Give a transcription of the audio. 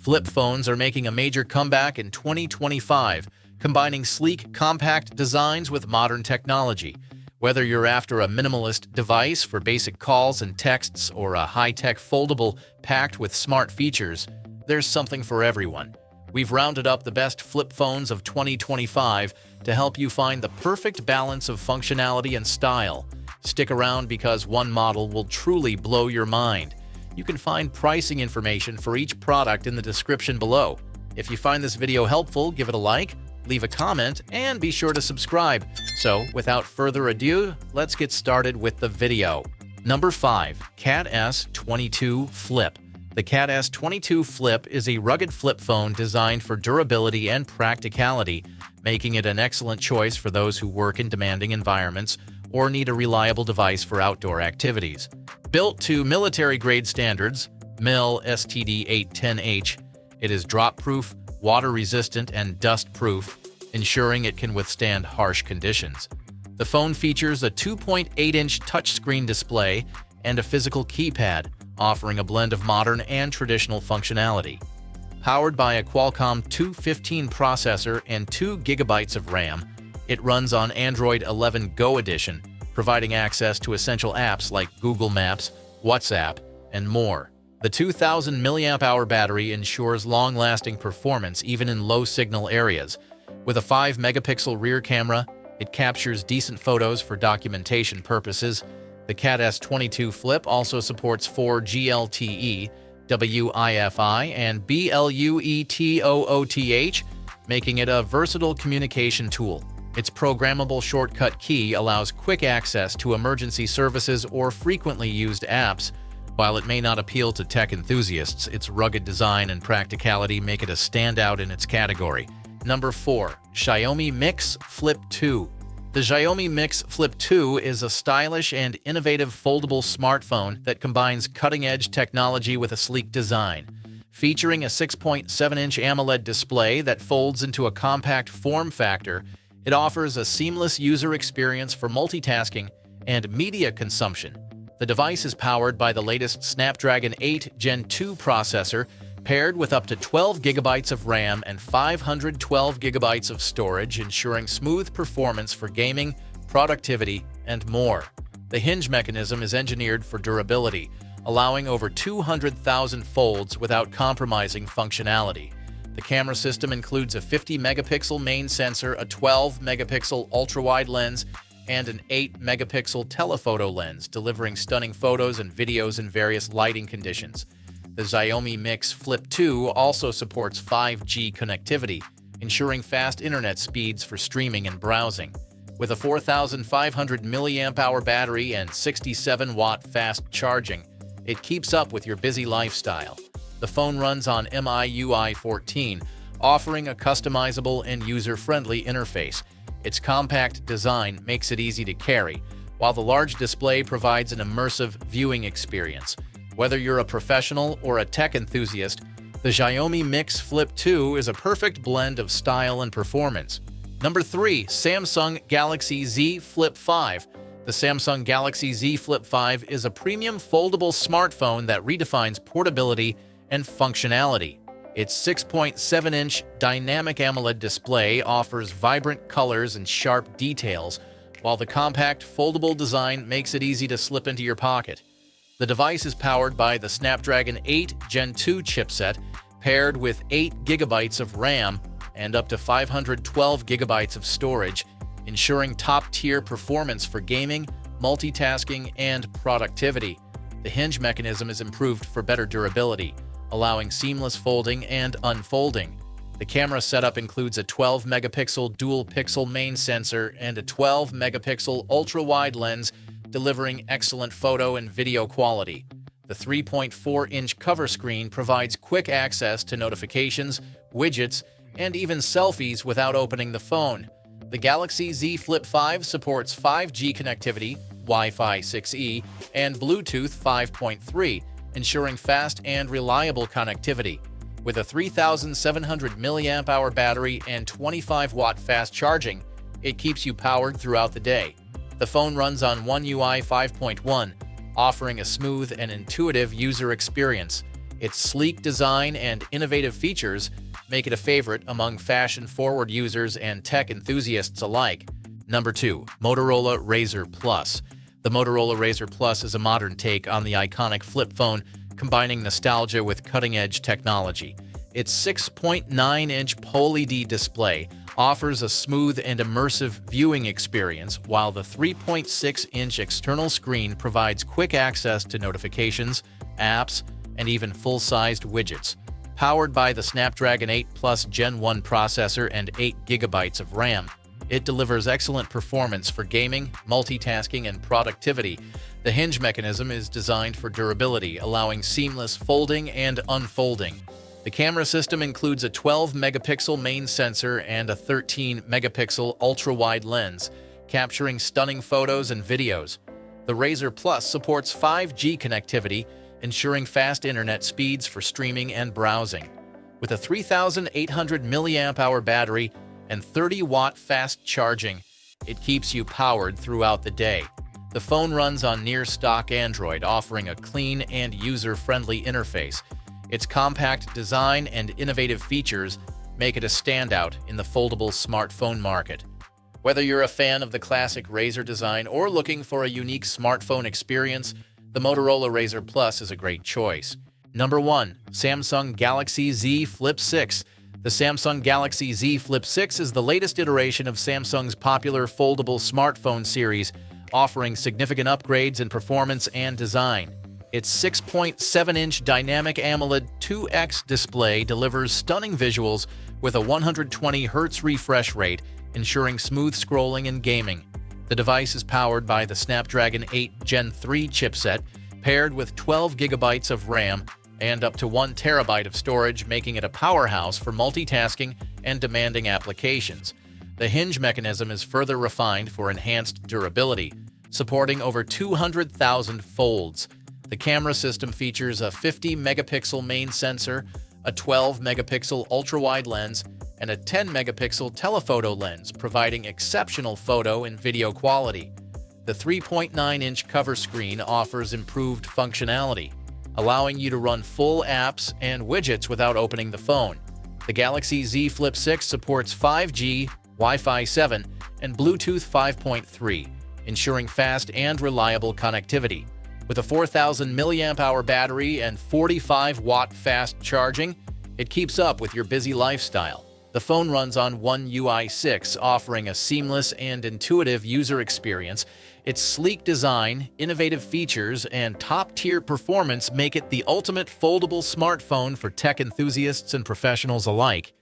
Flip phones are making a major comeback in 2025, combining sleek, compact designs with modern technology. Whether you're after a minimalist device for basic calls and texts or a high-tech foldable packed with smart features, there's something for everyone. We've rounded up the best flip phones of 2025 to help you find the perfect balance of functionality and style. Stick around because one model will truly blow your mind. You can find pricing information for each product in the description below. If you find this video helpful, give it a like, leave a comment, and be sure to subscribe. So, without further ado, let's get started with the video. Number 5. Cat S22 Flip. The Cat S22 Flip is a rugged flip phone designed for durability and practicality, making it an excellent choice for those who work in demanding environments or need a reliable device for outdoor activities. Built to military-grade standards, MIL STD 810H, it is drop-proof, water-resistant, and dust-proof, ensuring it can withstand harsh conditions. The phone features a 2.8-inch touchscreen display and a physical keypad, offering a blend of modern and traditional functionality. Powered by a Qualcomm 215 processor and 2 GB of RAM, it runs on Android 11 Go Edition, providing access to essential apps like Google Maps, WhatsApp, and more. The 2,000 mAh battery ensures long-lasting performance even in low-signal areas. With a 5-megapixel rear camera, it captures decent photos for documentation purposes. The Cat S22 Flip also supports 4G LTE, Wi-Fi, and BLUETOOTH, making it a versatile communication tool. Its programmable shortcut key allows quick access to emergency services or frequently used apps. While it may not appeal to tech enthusiasts, its rugged design and practicality make it a standout in its category. Number 4. Xiaomi MIX Flip 2. The Xiaomi MIX Flip 2 is a stylish and innovative foldable smartphone that combines cutting-edge technology with a sleek design. Featuring a 6.7-inch AMOLED display that folds into a compact form factor, it offers a seamless user experience for multitasking and media consumption. The device is powered by the latest Snapdragon 8 Gen 2 processor, paired with up to 12 GB of RAM and 512 GB of storage, ensuring smooth performance for gaming, productivity, and more. The hinge mechanism is engineered for durability, allowing over 200,000 folds without compromising functionality. The camera system includes a 50-megapixel main sensor, a 12-megapixel ultra-wide lens, and an 8-megapixel telephoto lens, delivering stunning photos and videos in various lighting conditions. The Xiaomi MIX Flip 2 also supports 5G connectivity, ensuring fast internet speeds for streaming and browsing. With a 4,500 mAh battery and 67-watt fast charging, it keeps up with your busy lifestyle. The phone runs on MIUI 14, offering a customizable and user-friendly interface. Its compact design makes it easy to carry, while the large display provides an immersive viewing experience. Whether you're a professional or a tech enthusiast, the Xiaomi MIX Flip 2 is a perfect blend of style and performance. Number 3. Samsung Galaxy Z Flip 5. The Samsung Galaxy Z Flip 5 is a premium foldable smartphone that redefines portability and functionality. Its 6.7-inch dynamic AMOLED display offers vibrant colors and sharp details, while the compact, foldable design makes it easy to slip into your pocket. The device is powered by the Snapdragon 8 Gen 2 chipset, paired with 8 GB of RAM and up to 512 GB of storage, ensuring top-tier performance for gaming, multitasking, and productivity. The hinge mechanism is improved for better durability, allowing seamless folding and unfolding. The camera setup includes a 12-megapixel dual-pixel main sensor and a 12-megapixel ultra-wide lens, delivering excellent photo and video quality. The 3.4-inch cover screen provides quick access to notifications, widgets, and even selfies without opening the phone. The Galaxy Z Flip 5 supports 5G connectivity, Wi-Fi 6E, and Bluetooth 5.3, ensuring fast and reliable connectivity. With a 3,700 mAh battery and 25-watt fast charging, it keeps you powered throughout the day. The phone runs on One UI 5.1, offering a smooth and intuitive user experience. Its sleek design and innovative features make it a favorite among fashion-forward users and tech enthusiasts alike. Number 2. Motorola Razr Plus. The Motorola Razr Plus is a modern take on the iconic flip phone, combining nostalgia with cutting-edge technology. Its 6.9-inch OLED display offers a smooth and immersive viewing experience, while the 3.6-inch external screen provides quick access to notifications, apps, and even full-sized widgets. Powered by the Snapdragon 8 Plus Gen 1 processor and 8 GB of RAM, it delivers excellent performance for gaming, multitasking, and productivity. The hinge mechanism is designed for durability, allowing seamless folding and unfolding. The camera system includes a 12-megapixel main sensor and a 13-megapixel ultra-wide lens, capturing stunning photos and videos. The Razr Plus supports 5G connectivity, ensuring fast internet speeds for streaming and browsing. With a 3,800 mAh battery and 30-watt fast charging, it keeps you powered throughout the day. The phone runs on near-stock Android, offering a clean and user-friendly interface. Its compact design and innovative features make it a standout in the foldable smartphone market. Whether you're a fan of the classic Razr design or looking for a unique smartphone experience, the Motorola Razr Plus is a great choice. Number 1. Samsung Galaxy Z Flip 6. The Samsung Galaxy Z Flip 6 is the latest iteration of Samsung's popular foldable smartphone series, offering significant upgrades in performance and design. Its 6.7-inch dynamic AMOLED 2X display delivers stunning visuals with a 120Hz refresh rate, ensuring smooth scrolling and gaming. The device is powered by the Snapdragon 8 Gen 3 chipset, paired with 12 GB of RAM and up to 1 TB of storage, making it a powerhouse for multitasking and demanding applications. The hinge mechanism is further refined for enhanced durability, supporting over 200,000 folds. The camera system features a 50-megapixel main sensor, a 12-megapixel ultra-wide lens, and a 10-megapixel telephoto lens, providing exceptional photo and video quality. The 3.9-inch cover screen offers improved functionality, allowing you to run full apps and widgets without opening the phone. The Galaxy Z Flip 6 supports 5G, Wi-Fi 7, and Bluetooth 5.3, ensuring fast and reliable connectivity. With a 4,000 mAh battery and 45-watt fast charging, it keeps up with your busy lifestyle. The phone runs on One UI 6, offering a seamless and intuitive user experience. Its sleek design, innovative features, and top-tier performance make it the ultimate foldable smartphone for tech enthusiasts and professionals alike.